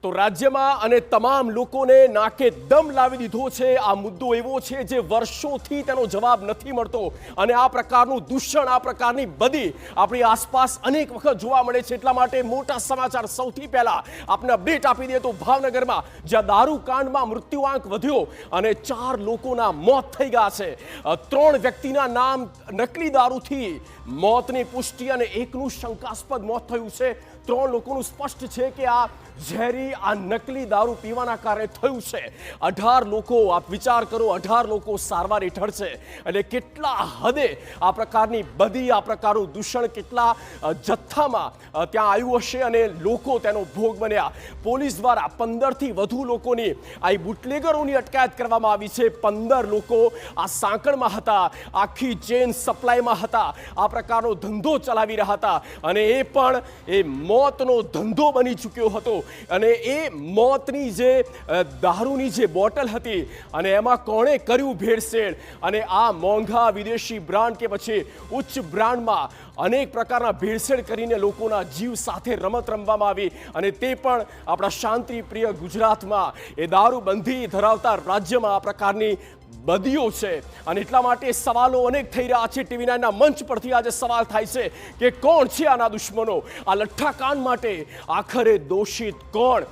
તો રાજ્યમાં અને તમામ લોકોને નાકે દમ લાવી દીધો છે। આ મુદ્દો એવો છે જે વર્ષોથી તેનો જવાબ નથી મળતો અને આ પ્રકારનું દૂષણ, આ પ્રકારની બદી આપણી આસપાસ અનેક વખત જોવા મળે છે। એટલા માટે મોટા સમાચાર સૌથી પહેલા આપને અપડેટ આપી દઈએ તો ભાવનગરમાં જ્યાં દારૂ કાંડમાં મૃત્યુઆંક વધ્યો અને 4 લોકોના મોત થઈ ગયા છે। 3 વ્યક્તિના નામ નકલી દારૂથી મોતની પુષ્ટિ અને એકનું શંકાસ્પદ મોત થયું છે। 3 લોકોનું સ્પષ્ટ છે કે આ ઝેરી આ નકલી દારૂ પીવાના કારણે થયું છે। 18 લોકો, આપ વિચાર કરો, 18 લોકો સારવાર હેઠળ છે અને કેટલા હદે આ પ્રકારની બધી, આ પ્રકારનું દૂષણ કેટલા જથ્થામાં ત્યાં આવ્યું હશે અને લોકો તેનો ભોગ બન્યા। પોલીસ દ્વારા 15 થી વધુ લોકોની આ બુટલેગરોની અટકાયત કરવામાં આવી છે। 15 લોકો આ સાંકળમાં હતા, આખી ચેન સપ્લાયમાં હતા, આ પ્રકારનો ધંધો ચલાવી રહ્યા હતા અને એ પણ એ મોતનો ધંધો બની ચૂક્યો હતો। અને એ મોતની જે દારૂની જે બોટલ હતી અને એમાં કોણે કર્યું ભેળસેળ અને આ મોંઘા વિદેશી બ્રાન્ડ કે પછી ઉચ્ચ બ્રાન્ડમાં અનેક પ્રકારના ભેળસેળ કરીને લોકોના જીવ સાથે રમત રમવામાં આવી અને તે પણ આપણા શાંતિપ્રિય ગુજરાતમાં, એ દારૂબંધી ધરાવતા રાજ્યમાં આ પ્રકારની બદીઓ છે અને એટલા માટે સવાલો અનેક થઈ રહ્યા છે। ટીવી 9ના મંચ પરથી આજે સવાલ થાય છે કે કોણ છે આના દુશ્મનો? આ લઠ્ઠાકાંડ માટે આખરે દોષિત કોણ?